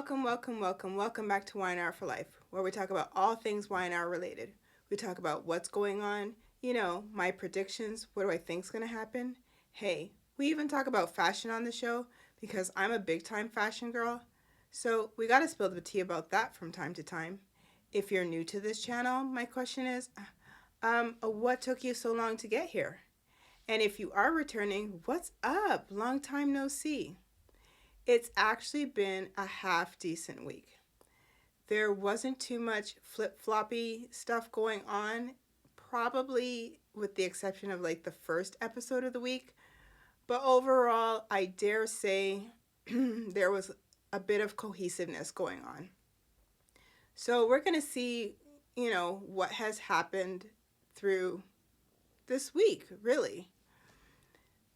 Welcome back to Y&R For Life, where we talk about all things Y&R related. We talk about what's going on, my predictions, what do I think's going to happen. Hey, we even talk about fashion on the show because I'm a big time fashion girl. So we got to spill the tea about that from time to time. If you're new to this channel, my question is, what took you so long to get here? And if you are returning, what's up? Long time no see. It's actually been a half decent week. There wasn't too much flip-floppy stuff going on, probably with the exception of like the first episode of the week. But overall, I dare say there was a bit of cohesiveness going on. So we're going to see, what has happened through this week, really.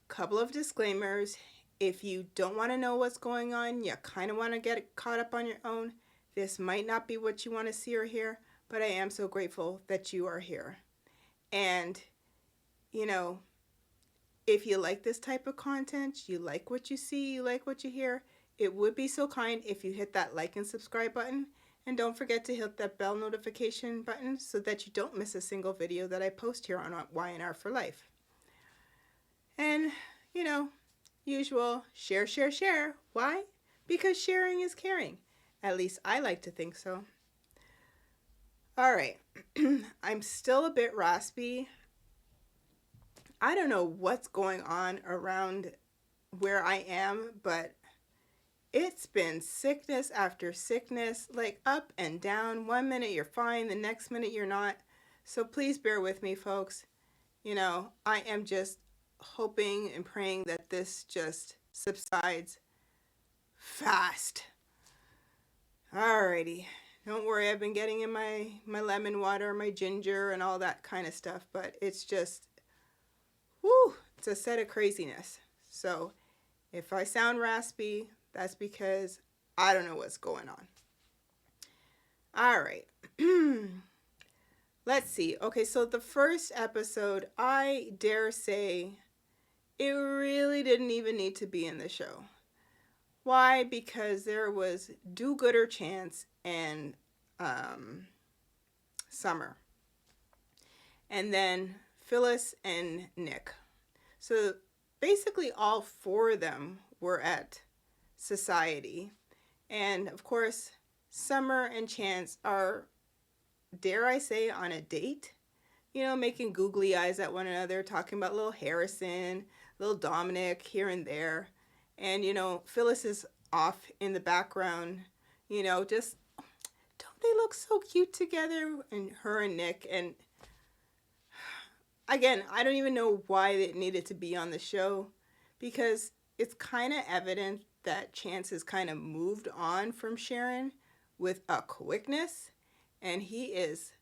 Couple of disclaimers. If you don't want to know what's going on, you kind of want to get caught up on your own, this might not be what you want to see or hear, but I am so grateful that you are here. And, if you like this type of content, you like what you see, you like what you hear, it would be so kind if you hit that like and subscribe button. And don't forget to hit that bell notification button so that you don't miss a single video that I post here on Y&R For Life. And, usual, share. Why? Because sharing is caring. At least I like to think so. All right. I'm still a bit raspy. I don't know what's going on around where I am, but it's been sickness after sickness, like up and down. 1 minute you're fine, the next minute you're not. So please bear with me, folks. I am just hoping and praying that this just subsides fast. Alrighty. Don't worry, I've been getting in my lemon water, my ginger, and all that kind of stuff, but it's just, it's a set of craziness. So if I sound raspy, that's because I don't know what's going on. All right. Let's see. Okay, so the first episode, I dare say, it really didn't even need to be in the show. Why? Because there was do-gooder Chance and Summer. And then Phyllis and Nick. So basically all four of them were at Society. And of course, Summer and Chance are, dare I say, on a date. Making googly eyes at one another, talking about little Harrison, little Dominic here and there. And, Phyllis is off in the background, just, don't they look so cute together? And her and Nick. And again, I don't even know why it needed to be on the show, because it's kind of evident that Chance has kind of moved on from Sharon with a quickness, and he is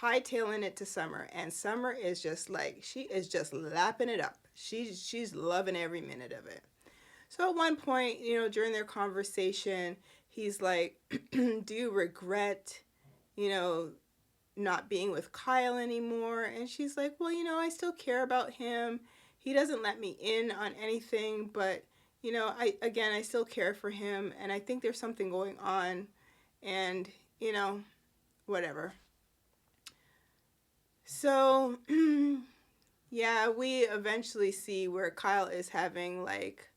hightailing it to Summer, and Summer is just like, she is just lapping it up. She's loving every minute of it. So at one point, during their conversation, he's like, do you regret, not being with Kyle anymore? And she's like, well, I still care about him. He doesn't let me in on anything, but, I still care for him, and I think there's something going on, and, whatever. So, yeah, we eventually see where Kyle is having, like,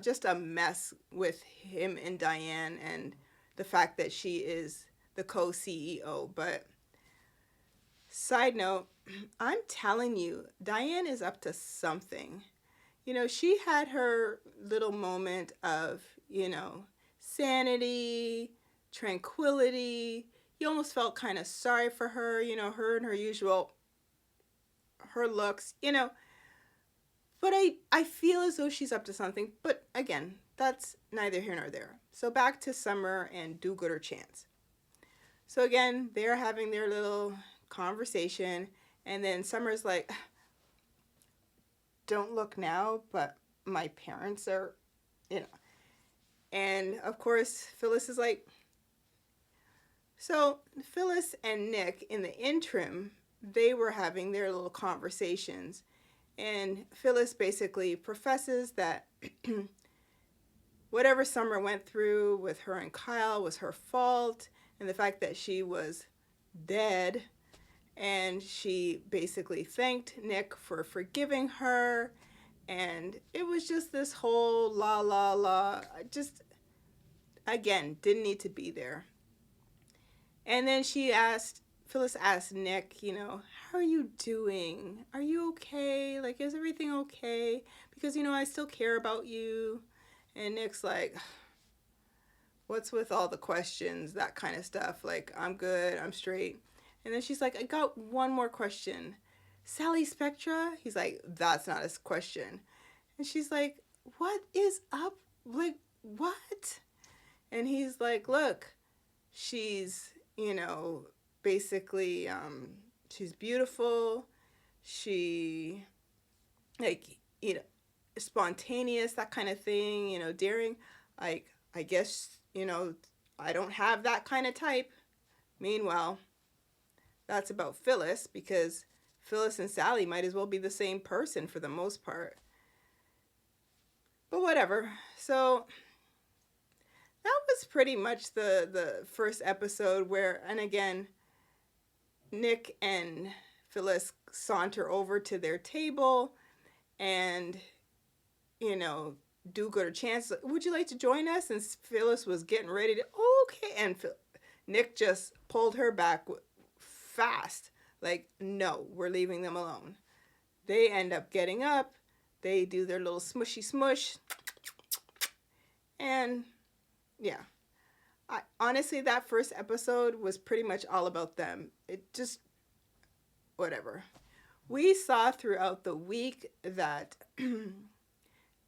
just a mess with him and Diane, and the fact that she is the co-CEO. But side note, I'm telling you, Diane is up to something. She had her little moment of, sanity, tranquility. You almost felt kind of sorry for her, her and her usual, her looks, But I feel as though she's up to something. But again, that's neither here nor there. So back to Summer and do-gooder Chance. So again, they're having their little conversation. And then Summer's like, don't look now, but my parents are, And of course, Phyllis is like, so Phyllis and Nick, in the interim, they were having their little conversations. And Phyllis basically professes that whatever Summer went through with her and Kyle was her fault, and the fact that she was dead, and she basically thanked Nick for forgiving her, and it was just this whole la la la. Just, again, didn't need to be there. And then Phyllis asked Nick, how are you doing? Are you okay? Like, is everything okay? Because, I still care about you. And Nick's like, what's with all the questions, that kind of stuff? Like, I'm good, I'm straight. And then she's like, I got one more question. Sally Spectra? He's like, that's not a question. And she's like, what is up? Like, what? And he's like, look, she's, basically, she's beautiful. She, like, spontaneous, that kind of thing, daring. Like, I guess, I don't have that kind of type. Meanwhile, that's about Phyllis, because Phyllis and Sally might as well be the same person for the most part. But whatever. So that was pretty much the first episode where, and again, Nick and Phyllis saunter over to their table and, do good a chance. Would you like to join us? And Phyllis was getting ready to, okay. And Nick just pulled her back fast. Like, no, we're leaving them alone. They end up getting up. They do their little smushy smush. And yeah, honestly, that first episode was pretty much all about them. It just, whatever. We saw throughout the week that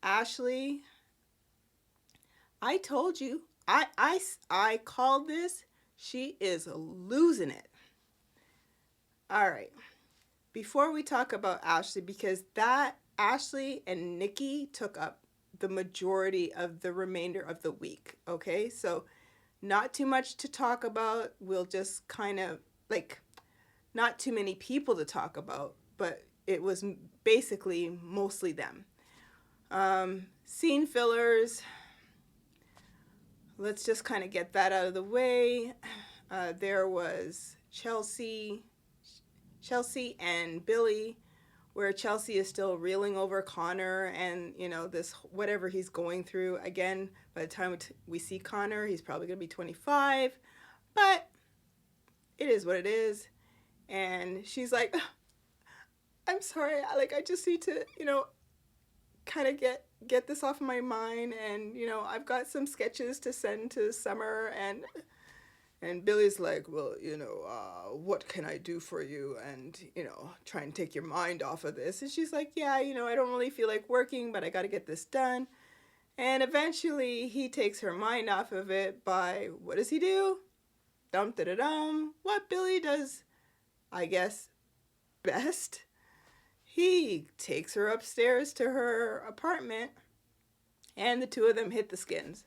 Ashley, I told you, I called this. She is losing it. All right. Before we talk about Ashley, because that Ashley and Nikki took up the majority of the remainder of the week. Okay, so not too much to talk about. We'll just kind of not too many people to talk about, but it was basically mostly them. Scene fillers. Let's just kind of get that out of the way. There was Chelsea and Billy, where Chelsea is still reeling over Connor and, this whatever he's going through. Again, by the time we see Connor, he's probably going to be 25. But it is what it is. And she's like, I'm sorry. I just need to, kind of get this off of my mind. And, I've got some sketches to send to Summer. And Billy's like, well, what can I do for you? And, try and take your mind off of this. And she's like, yeah, I don't really feel like working, but I got to get this done. And eventually he takes her mind off of it by, what does he do? Dum-da-da-dum. What Billy does, I guess, best. He takes her upstairs to her apartment, and the two of them hit the skins.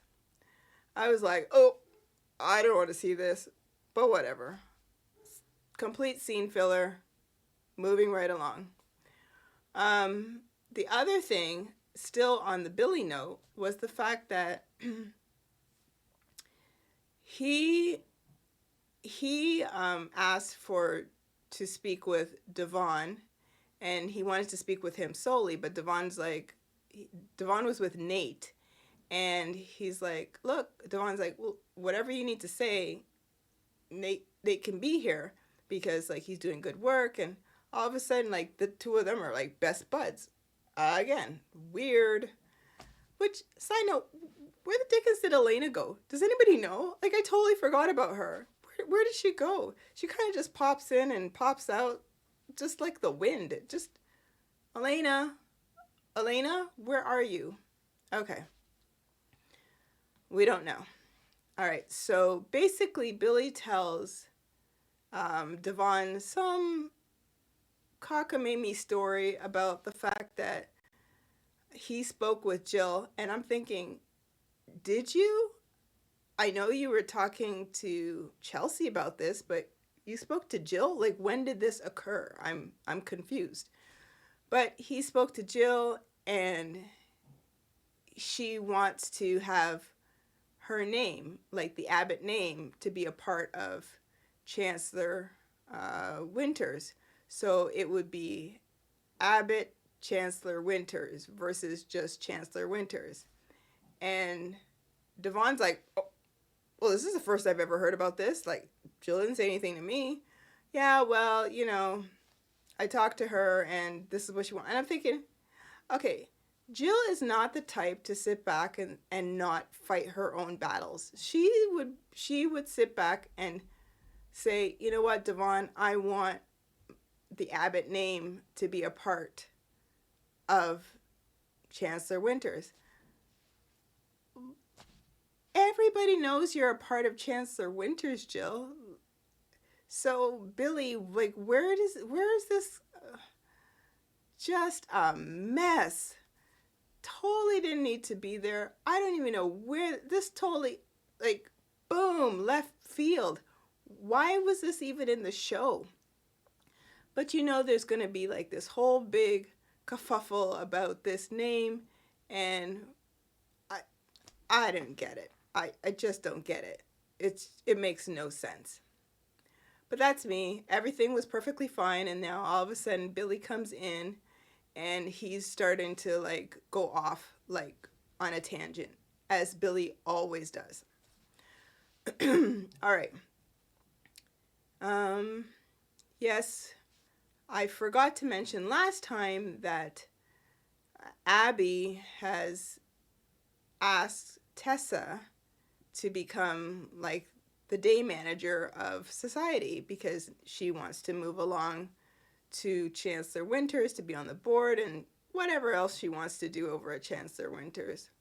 I was like, oh, I don't want to see this, but whatever. Complete scene filler, moving right along. The other thing, still on the Billy note, was the fact that he asked to speak with Devon, and he wanted to speak with him solely, but Devon was with Nate. And he's like, look, Devon's like, well, whatever you need to say, Nate can be here, because he's doing good work. And all of a sudden, the two of them are best buds. Again, weird. Which, side note, where the dickens did Elena go? Does anybody know? I totally forgot about her. Where did she go? She kind of just pops in and pops out, just like the wind. Elena, where are you? Okay. We don't know. All right, so basically Billy tells Devon some cockamamie story about the fact that he spoke with Jill, and I'm thinking, did you? I know you were talking to Chelsea about this, but you spoke to Jill? When did this occur? I'm confused. But he spoke to Jill, and she wants to have her name, like the Abbott name, to be a part of Chancellor Winters. So it would be Abbott Chancellor Winters versus just Chancellor Winters. And Devon's like, oh, well, this is the first I've ever heard about this. Like, Jill didn't say anything to me. Yeah, well, I talked to her and this is what she wants. And I'm thinking, okay, Jill is not the type to sit back and not fight her own battles. She would sit back and say, you know what, Devon, I want the Abbott name to be a part of Chancellor Winters. Everybody knows you're a part of Chancellor Winters, Jill. So Billy, like, where is this? Just a mess. Totally didn't need to be there. I don't even know where this totally, like, boom, left field. Why was this even in the show? But there's going to be like this whole big kerfuffle about this name, and I didn't get it. I just don't get it. It makes no sense. But that's me. Everything was perfectly fine, and now all of a sudden Billy comes in and he's starting to like go off like on a tangent, as Billy always does. All right. Yes, I forgot to mention last time that Abby has asked Tessa to become like the day manager of society because she wants to move along to Chancellor Winters to be on the board and whatever else she wants to do over at Chancellor Winters.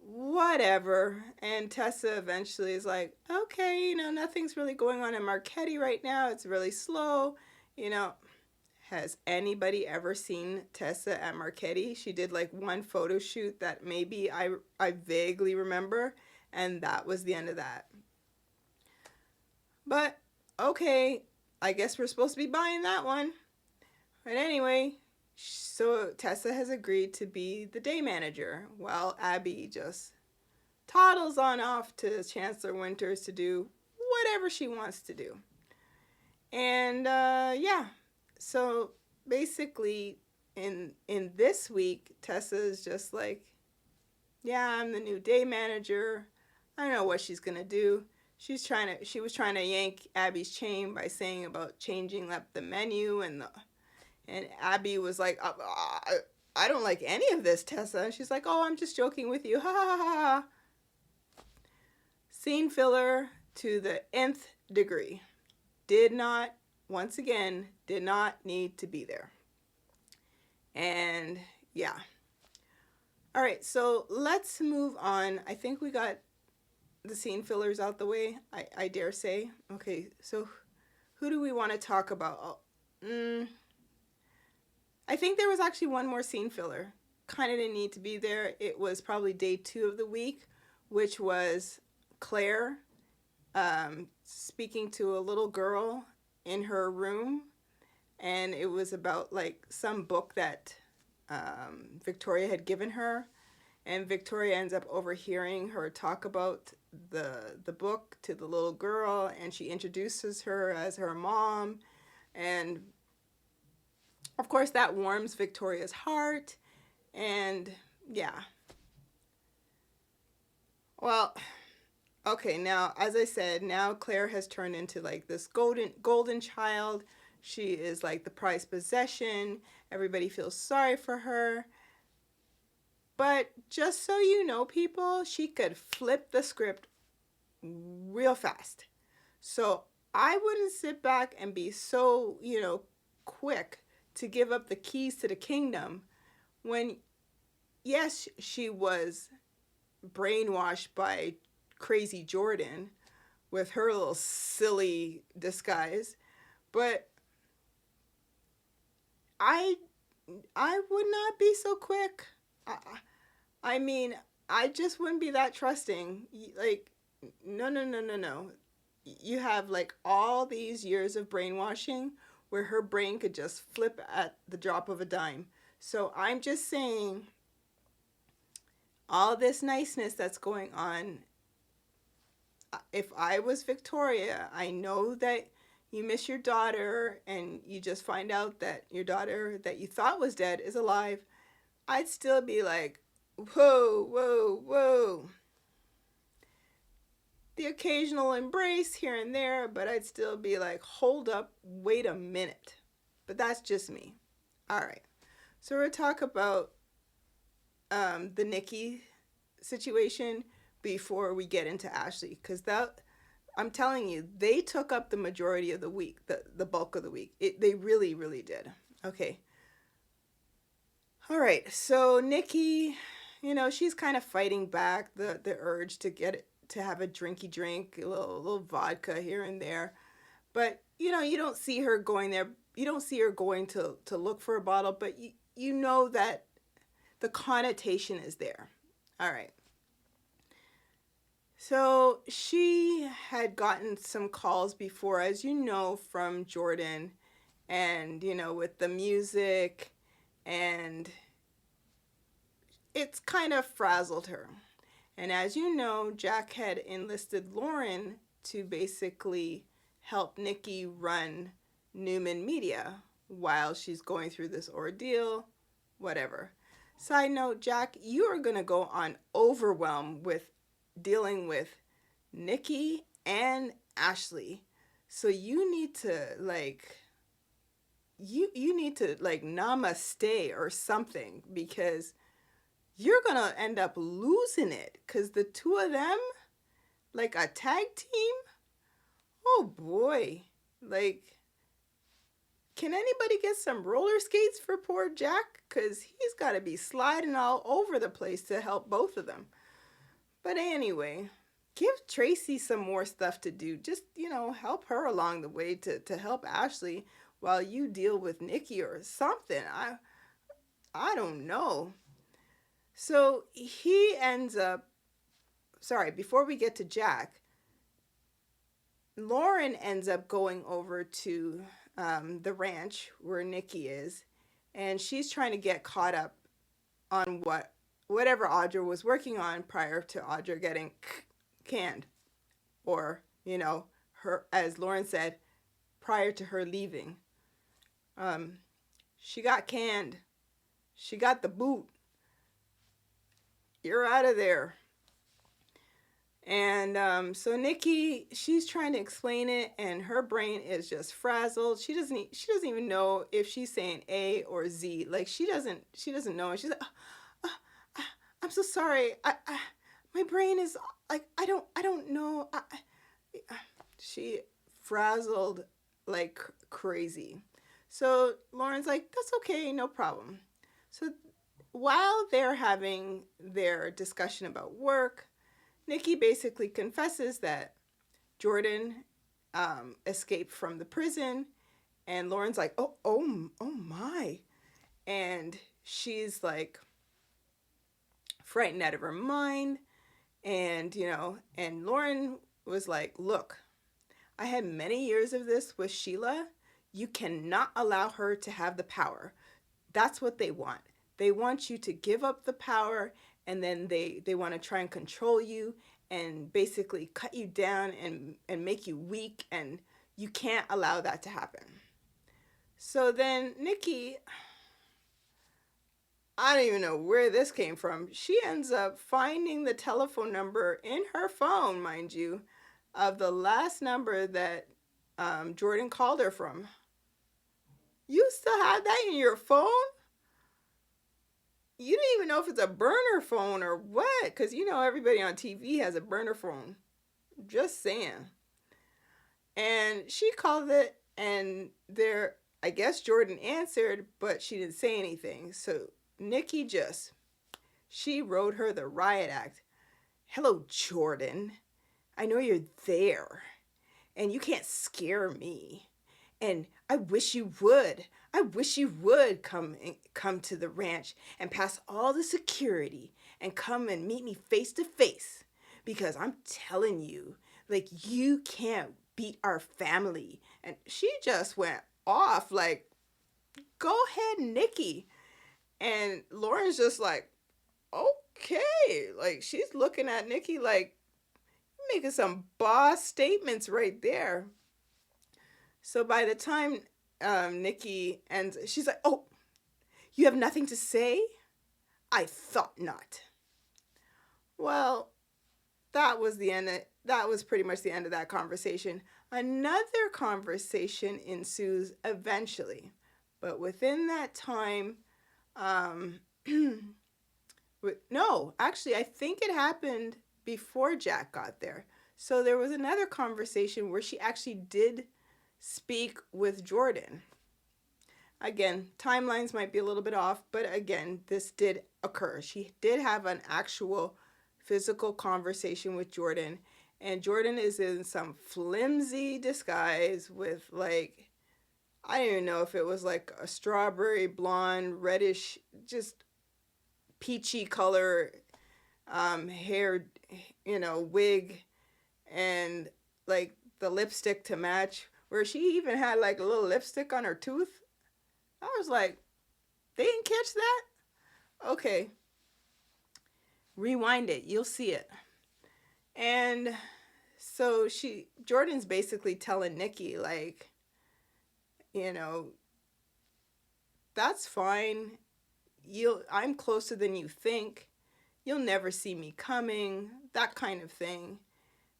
Whatever. And Tessa eventually is like, okay, nothing's really going on in Marquette right now. It's really slow. Has anybody ever seen Tessa at Marquette? She did like one photo shoot that maybe I vaguely remember, and that was the end of that. But okay, I guess we're supposed to be buying that one. But anyway, so Tessa has agreed to be the day manager while Abby just toddles on off to Chancellor Winters to do whatever she wants to do. And yeah, so basically in this week, Tessa is just like, yeah, I'm the new day manager. I don't know what she's gonna do. She was trying to yank Abby's chain by saying about changing up the menu, and Abby was like, I don't like any of this, Tessa. And she's like, oh, I'm just joking with you. Ha ha ha ha. Scene filler to the nth degree. Once again, did not need to be there. And yeah. All right, so let's move on. I think we got the scene fillers out the way, I dare say. Okay, so who do we want to talk about? I think there was actually one more scene filler. Kind of didn't need to be there. It was probably day 2 of the week, which was Claire speaking to a little girl in her room, and it was about like some book that Victoria had given her, and Victoria ends up overhearing her talk about the book to the little girl, and she introduces her as her mom, and of course that warms Victoria's heart. And yeah, well, okay, now as I said, now Claire has turned into like this golden child. She is like the prized possession. Everybody feels sorry for her. But just so you know, people, she could flip the script real fast. So I wouldn't sit back and be so, quick to give up the keys to the kingdom when, yes, she was brainwashed by crazy Jordan with her little silly disguise. But I would not be so quick. I mean, I just wouldn't be that trusting. Like, no. You have like all these years of brainwashing where her brain could just flip at the drop of a dime. So I'm just saying, all this niceness that's going on. If I was Victoria, I know that you miss your daughter and you just find out that your daughter that you thought was dead is alive. I'd still be like, whoa, whoa, whoa. The occasional embrace here and there, but I'd still be like, hold up, wait a minute. But that's just me. All right. So we're talk about the Nikki situation before we get into Ashley, because that, I'm telling you, they took up the majority of the week, the bulk of the week. They really, really did. Okay. All right. So Nikki, she's kind of fighting back the urge to get it, to have a drinky drink, a little vodka here and there. But you don't see her going there. You don't see her going to look for a bottle, but you know that the connotation is there. All right. So she had gotten some calls before, as you know, from Jordan, and with the music, and it's kind of frazzled her. And as you know, Jack had enlisted Lauren to basically help Nikki run Newman Media while she's going through this ordeal, whatever. Side note, Jack, you are going to go on overwhelm with dealing with Nikki and Ashley. So you need to you need to namaste or something, because you're going to end up losing it, because the two of them, like a tag team, oh boy. Can anybody get some roller skates for poor Jack? Because he's got to be sliding all over the place to help both of them. But anyway, give Tracy some more stuff to do. Just, help her along the way to help Ashley while you deal with Nikki or something. I don't know. So he ends up, before we get to Jack, Lauren ends up going over to the ranch where Nikki is, and she's trying to get caught up on whatever Audra was working on prior to Audra getting canned, or her, as Lauren said, prior to her leaving. She got canned. She got the boot. You're out of there. And so Nikki, she's trying to explain it, and her brain is just frazzled. She doesn't even know if she's saying A or Z. Like she doesn't know. And she's like, I'm so sorry. My brain is like, I don't know. She frazzled like crazy. So Lauren's like, that's okay, no problem. So while they're having their discussion about work, Nikki basically confesses that Jordan escaped from the prison, and Lauren's like, oh my. And she's like frightened out of her mind. And, and Lauren was like, look, I had many years of this with Sheila. You cannot allow her to have the power. That's what they want. They want you to give up the power, and then they want to try and control you and basically cut you down and make you weak, and you can't allow that to happen. So then Nikki, I don't even know where this came from. She ends up finding the telephone number in her phone, mind you, of the last number that Jordan called her from. You still have that in your phone? You don't even know if it's a burner phone or what, because everybody on TV has a burner phone. Just saying. And she called it, and I guess Jordan answered, but she didn't say anything. So Nikki she wrote her the riot act. Hello, Jordan. I know you're there, and you can't scare me. And I wish you would. I wish you would come to the ranch and pass all the security and come and meet me face to face. Because I'm telling you, you can't beat our family. And she just went off like, go ahead, Nikki. And Lauren's just like, okay. Like, she's looking at Nikki like, making some boss statements right there. So by the time Nikki ends, she's like, oh, you have nothing to say? I thought not. Well, that was the end. That was pretty much the end of that conversation. Another conversation ensues eventually, but within that time, um, no, actually, I think it happened before Jack got there. So there was another conversation where she actually did speak with Jordan. Again, timelines might be a little bit off, but again, this did occur. She did have an actual physical conversation with Jordan, and Jordan is in some flimsy disguise with, like, I don't even know if it was like a strawberry blonde, reddish, just peachy color hair, wig, and like the lipstick to match, where she even had like a little lipstick on her tooth. I was like, they didn't catch that? Okay. Rewind it. You'll see it. And so Jordan's basically telling Nikki, like, you know, that's fine. I'm closer than you think. You'll never see me coming. That kind of thing.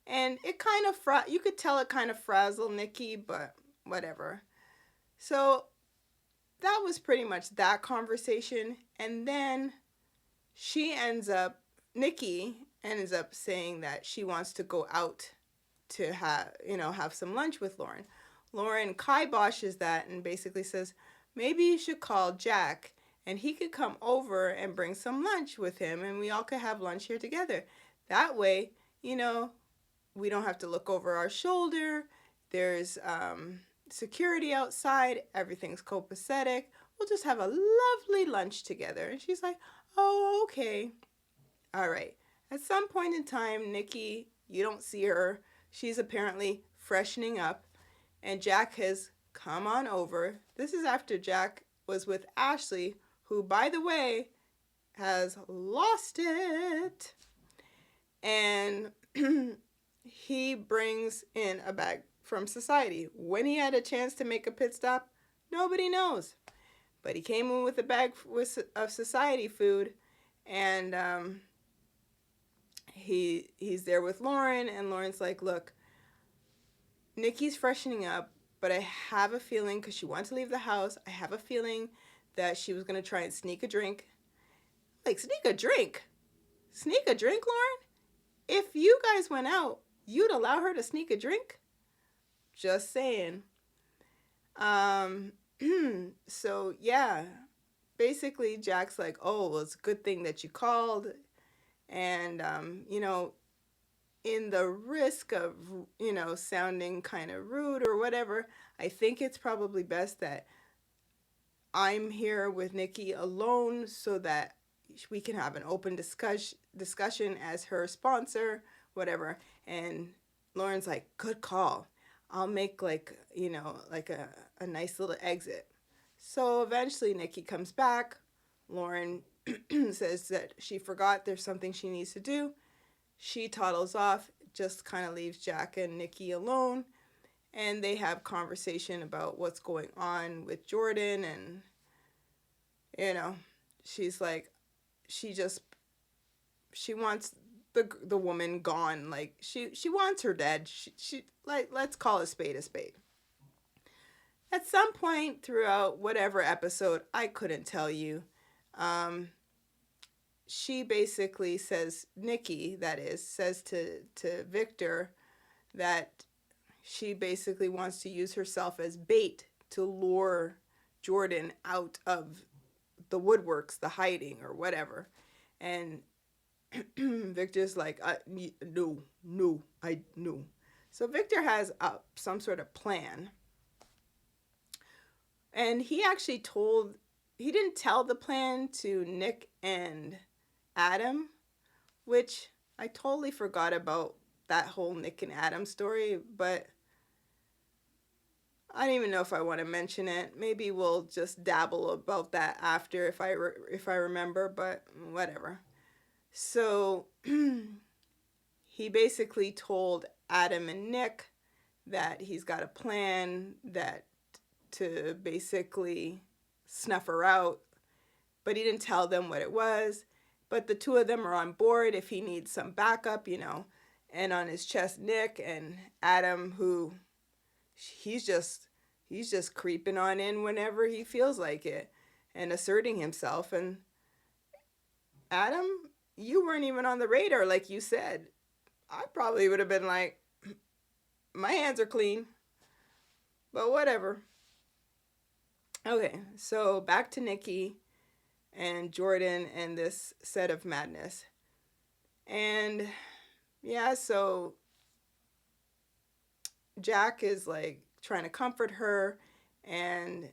And it kind of, you could tell it kind of frazzled Nikki, but whatever. So that was pretty much that conversation. And then Nikki ends up saying that she wants to go out to have some lunch with Lauren. Lauren kiboshes that and basically says, maybe you should call Jack and he could come over and bring some lunch with him and we all could have lunch here together. That way, we don't have to look over our shoulder. There's security outside. Everything's copacetic. We'll just have a lovely lunch together. And she's like, oh, okay. All right. At some point in time, Nikki, you don't see her. She's apparently freshening up. And Jack has come on over. This is after Jack was with Ashley, who, by the way, has lost it. And he brings in a bag from Society. When he had a chance to make a pit stop, nobody knows. But he came in with a bag of Society food, and he's there with Lauren, and Lauren's like, look, Nikki's freshening up, but I have a feeling, because she wanted to leave the house, I have a feeling that she was going to try and sneak a drink. Like, sneak a drink? Sneak a drink, Lauren? If you guys went out, you'd allow her to sneak a drink? Just saying. So, yeah. Basically, Jack's like, oh, well, it's a good thing that you called. And, in the risk of, sounding kind of rude or whatever, I think it's probably best that I'm here with Nikki alone so that we can have an open discussion as her sponsor, whatever. And Lauren's like, good call. I'll make like a nice little exit. So eventually Nikki comes back. Lauren says that she forgot there's something she needs to do. She toddles off, just kind of leaves Jack and Nikki alone. And they have conversation about what's going on with Jordan. And, she's like, she wants the woman gone. Like, she wants her dead. She like, let's call a spade a spade. At some point throughout whatever episode, I couldn't tell you, she basically says, Nikki, that is, says to Victor that she basically wants to use herself as bait to lure Jordan out of the woodworks, the hiding or whatever. And Victor's like, no. So Victor has some sort of plan. And he actually he didn't tell the plan to Nick and Adam, which I totally forgot about that whole Nick and Adam story, but I don't even know if I want to mention it. Maybe we'll just dabble about that after if I remember, but whatever. So he basically told Adam and Nick that he's got a plan that to basically snuff her out, but he didn't tell them what it was. But the two of them are on board if he needs some backup, And on his chest, Nick and Adam, who he's just creeping on in whenever he feels like it and asserting himself. And Adam, you weren't even on the radar, like you said. I probably would have been like, my hands are clean, but whatever. Okay, so back to Nikki and Jordan and this set of madness. And yeah, so Jack is like trying to comfort her, and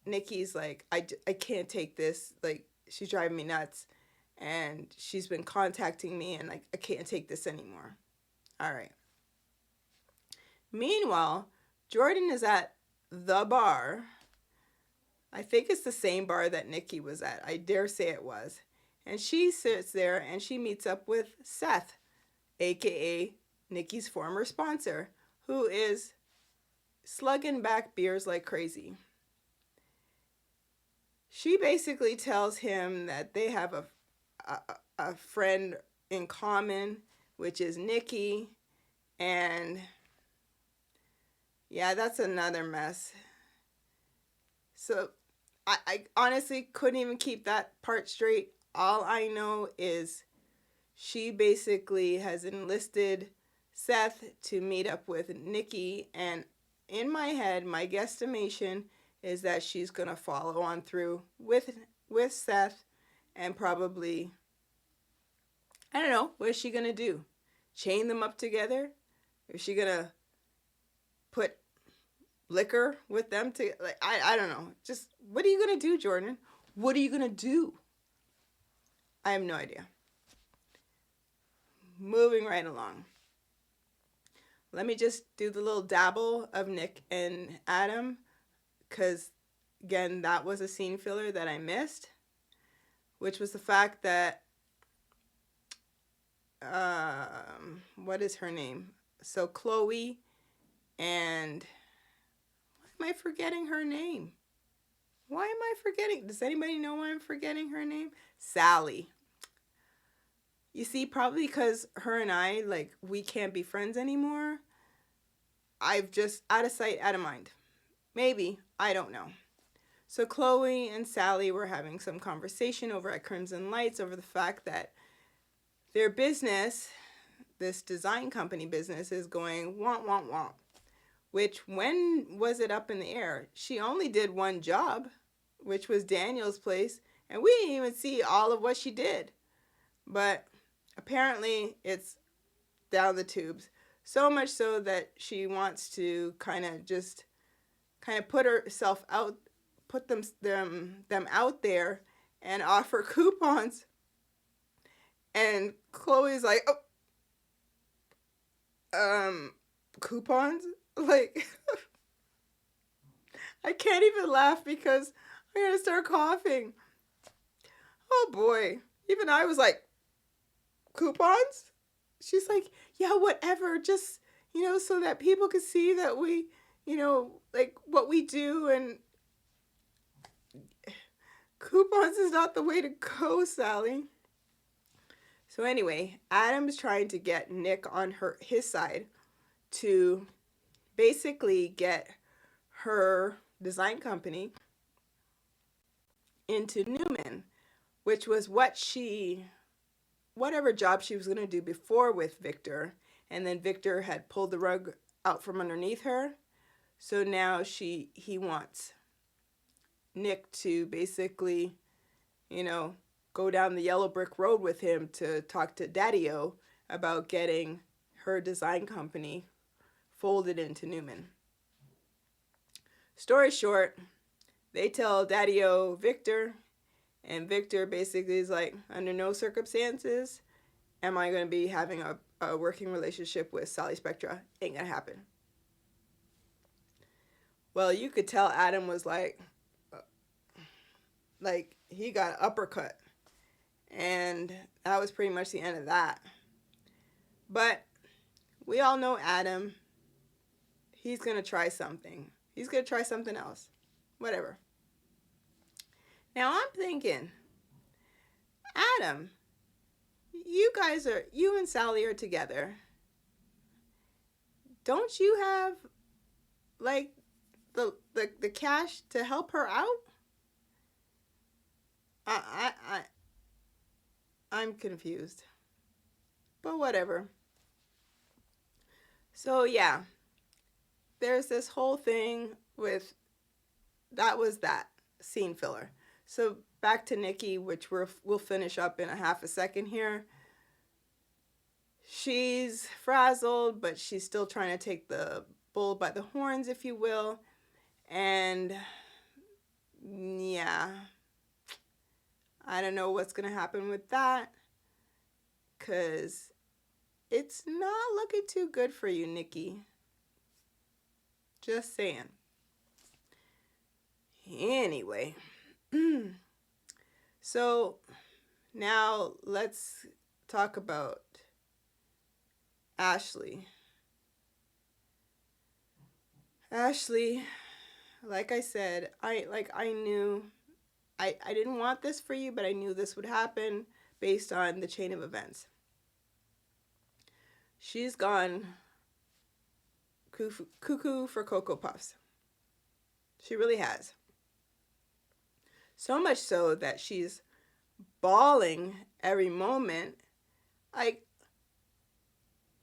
Nikki's like, I can't take this. Like, she's driving me nuts, and she's been contacting me, and like, I can't take this anymore. All right. Meanwhile, Jordan is at the bar. I think it's the same bar that Nikki was at. I dare say it was. And she sits there and she meets up with Seth, aka Nikki's former sponsor, who is slugging back beers like crazy. She basically tells him that they have a friend in common, which is Nikki. And yeah, that's another mess. So I honestly couldn't even keep that part straight. All I know is she basically has enlisted Seth to meet up with Nikki, and in my head, my guesstimation is that she's going to follow on through with Seth, and probably, I don't know, what is she going to do? Chain them up together? Is she going to put liquor with them to, like, I don't know. Just, what are you going to do, Jordan? What are you going to do? I have no idea. Moving right along. Let me just do the little dabble of Nick and Adam, because, again, that was a scene filler that I missed, which was the fact that, what is her name? So Chloe and, why am I forgetting her name? Why am I forgetting? Does anybody know why I'm forgetting her name? Sally. You see, probably because her and I, like, we can't be friends anymore. I've just, out of sight, out of mind. Maybe. I don't know. So Chloe and Sally were having some conversation over at Crimson Lights over the fact that their business, this design company business, is going womp, womp, womp. Which, when was it up in the air? She only did one job, which was Daniel's place, and we didn't even see all of what she did. But apparently it's down the tubes. So much so that she wants to kind of put herself out, put them out there and offer coupons. And Chloe's like, coupons? Like, I can't even laugh because I'm going to start coughing. Oh boy. Even I was like, coupons? She's like, yeah, whatever. Just, so that people could see that we, like what we do. And coupons is not the way to go, Sally. So anyway, Adam's trying to get Nick on his side to basically get her design company into Newman, which was whatever job she was going to do before with Victor, and then Victor had pulled the rug out from underneath her. So now he wants Nick to basically, go down the yellow brick road with him to talk to Daddy-O about getting her design company folded into Newman. Story short, they tell Daddy-O Victor, and Victor basically is like, under no circumstances am I going to be having a working relationship with Sally Spectra. Ain't going to happen. Well, you could tell Adam was like he got uppercut. And that was pretty much the end of that. But we all know Adam. He's going to try something. He's going to try something else. Whatever. Now I'm thinking, Adam, you and Sally are together. Don't you have like the cash to help her out? I'm confused. But whatever. So yeah, there's this whole thing with that was that scene filler. So back to Nikki, which we'll finish up in a half a second here. She's frazzled, but she's still trying to take the bull by the horns, if you will. And yeah, I don't know what's going to happen with that, because it's not looking too good for you, Nikki. Just saying. Anyway, so now let's talk about Ashley. Ashley, like I said, I knew I didn't want this for you, but I knew this would happen based on the chain of events. She's gone cuckoo for Cocoa Puffs. She really has. So much so that she's bawling every moment. Like,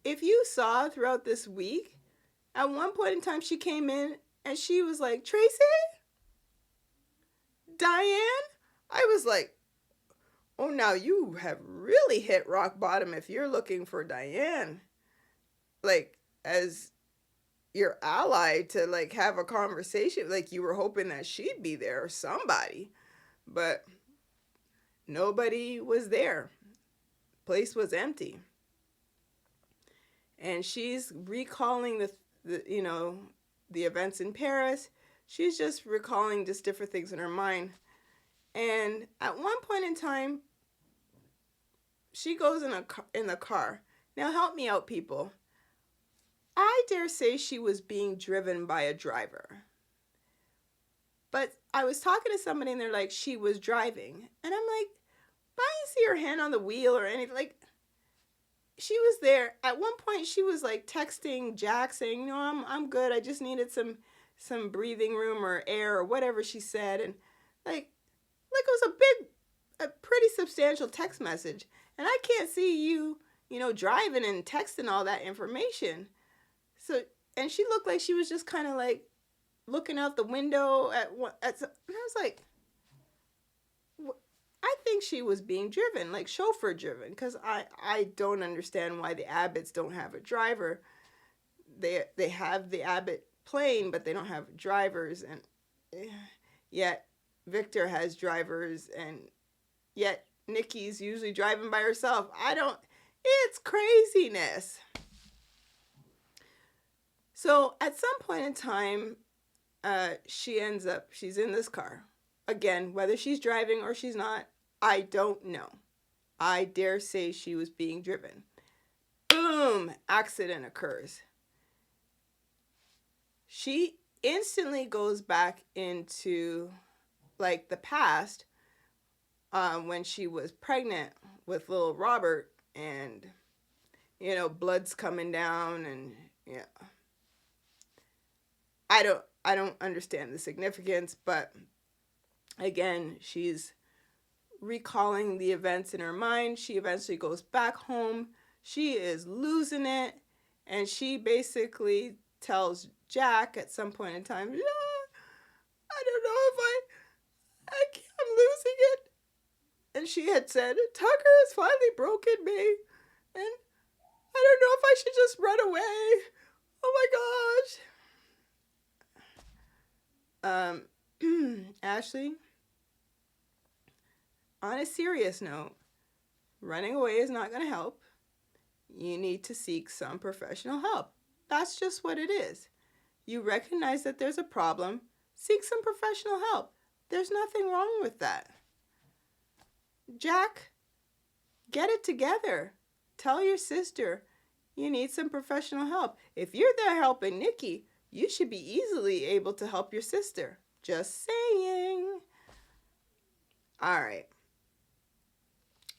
if you saw throughout this week, at one point in time she came in and she was like, Tracy? Diane? I was like, oh, now you have really hit rock bottom if you're looking for Diane, like, as your ally to, like, have a conversation. Like, you were hoping that she'd be there or somebody. But nobody was there. Place was empty. And she's recalling the events in Paris. She's just recalling just different things in her mind. And at one point in time, she goes in the car. Now help me out, people. I dare say she was being driven by a driver. But I was talking to somebody and they're like, she was driving. And I'm like, but I didn't see her hand on the wheel or anything. Like, she was there. At one point, she was like texting Jack saying, no, I'm good. I just needed some breathing room or air or whatever she said. And like it was a pretty substantial text message. And I can't see you, driving and texting all that information. So, and she looked like she was just kind of like looking out the window and I was like, I think she was being driven, like chauffeur driven, because I don't understand why the Abbotts don't have a driver. They have the Abbott plane, but they don't have drivers, and yet Victor has drivers, and yet Nikki's usually driving by herself. It's craziness. So at some point in time, she's in this car. Again, whether she's driving or she's not, I don't know. I dare say she was being driven. Boom! Accident occurs. She instantly goes back into, like, the past when she was pregnant with little Robert and, blood's coming down and, yeah. I don't understand the significance, but again, she's recalling the events in her mind. She eventually goes back home. She is losing it, and she basically tells Jack at some point in time, I don't know if I'm losing it. And she had said, Tucker has finally broken me, and I don't know if I should just run away. Oh my gosh. Ashley, on a serious note, running away is not going to help. You need to seek some professional help. That's just what it is. You recognize that there's a problem. Seek some professional help. There's nothing wrong with that. Jack, get it together. Tell your sister you need some professional help. If you're there helping Nikki, you should be easily able to help your sister. Just saying. All right.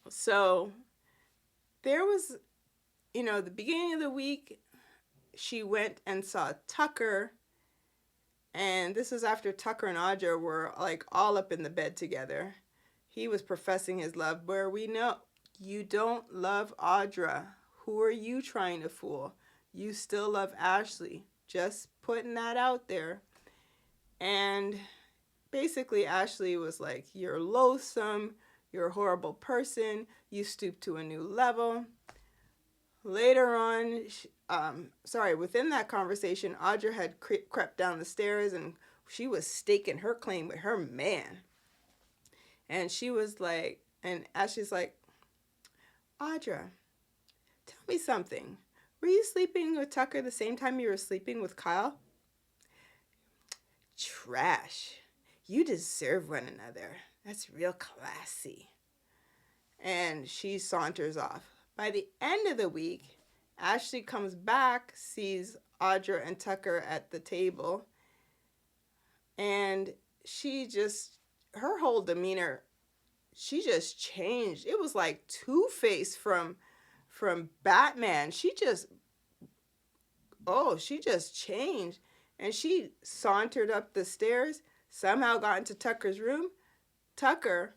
So there was, the beginning of the week, she went and saw Tucker. And this was after Tucker and Audra were like all up in the bed together. He was professing his love, where we know you don't love Audra. Who are you trying to fool? You still love Ashley. Just putting that out there. And basically Ashley was like, you're loathsome. You're a horrible person. You stooped to a new level. Later on, within that conversation, Audra had crept down the stairs and she was staking her claim with her man. And she was like, and Ashley's like, Audra, tell me something. Were you sleeping with Tucker the same time you were sleeping with Kyle? Trash. You deserve one another. That's real classy. And she saunters off. By the end of the week, Ashley comes back, sees Audra and Tucker at the table, and her whole demeanor, she just changed. It was like Two-Face from Batman. She just changed. And she sauntered up the stairs, somehow got into Tucker's room. Tucker,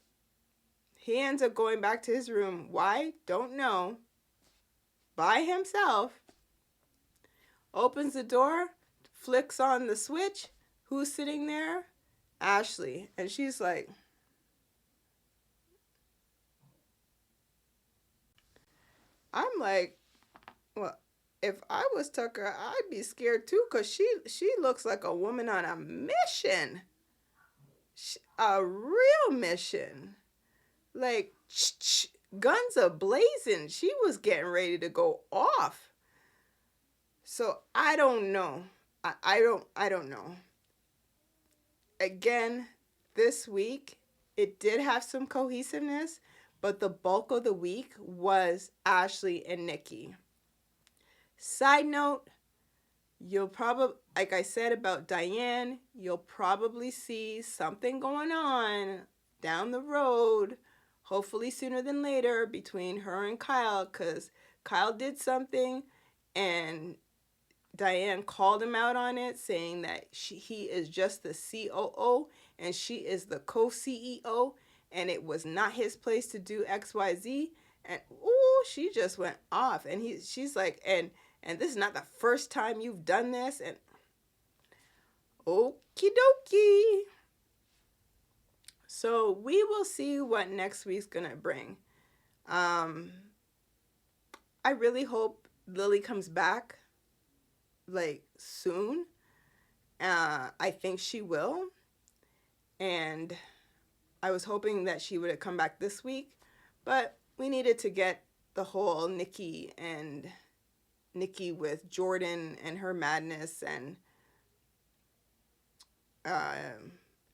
he ends up going back to his room. Why? Don't know. By himself. Opens the door, flicks on the switch. Who's sitting there? Ashley. And she's like, I'm like, well, if I was Tucker, I'd be scared too, because she looks like a woman on a mission. A real mission. Like, guns a-blazing. She was getting ready to go off. So I don't know. I don't know. Again, this week, it did have some cohesiveness, but the bulk of the week was Ashley and Nikki. Side note, you'll probably, like I said about Diane, you'll probably see something going on down the road, hopefully sooner than later, between her and Kyle, because Kyle did something and Diane called him out on it, saying that he is just the COO and she is the co-CEO, and it was not his place to do XYZ. And she just went off. And she's like, and this is not the first time you've done this. And okie dokie. So we will see what next week's gonna bring. I really hope Lily comes back like soon. I think she will. And I was hoping that she would have come back this week, but we needed to get the whole Nikki with Jordan and her madness, and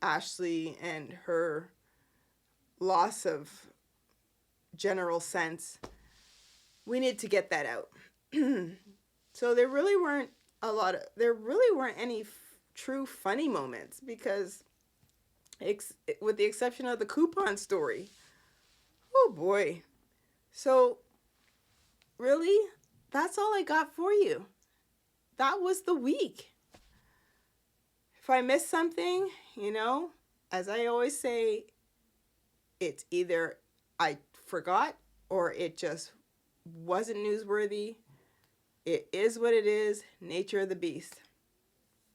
Ashley and her loss of general sense. We need to get that out. So there really weren't any true funny moments, because with the exception of the coupon story. Oh boy. So really, that's all I got for you. That was the week. If I missed something, as I always say, it's either I forgot or it just wasn't newsworthy. It is what it is, nature of the beast.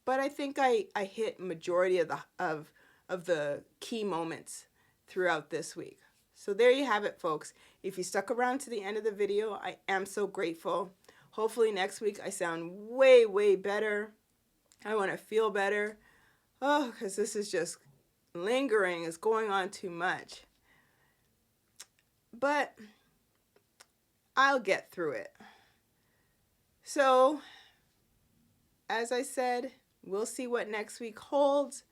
But I think I hit majority of the key moments throughout this week. So there you have it, folks. If you stuck around to the end of the video, I am so grateful. Hopefully next week I sound way, way better. I want to feel better. Oh, because this is just lingering. It's going on too much. But I'll get through it. So, as I said, we'll see what next week holds.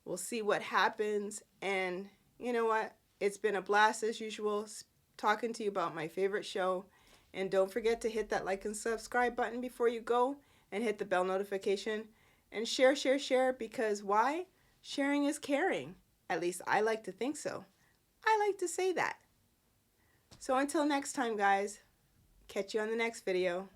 We'll see what happens. And you know what? It's been a blast as usual talking to you about my favorite show. And don't forget to hit that like and subscribe button before you go, and hit the bell notification, and share, share, share, because why? Sharing is caring. At least I like to think so. I like to say that. So until next time, guys, catch you on the next video.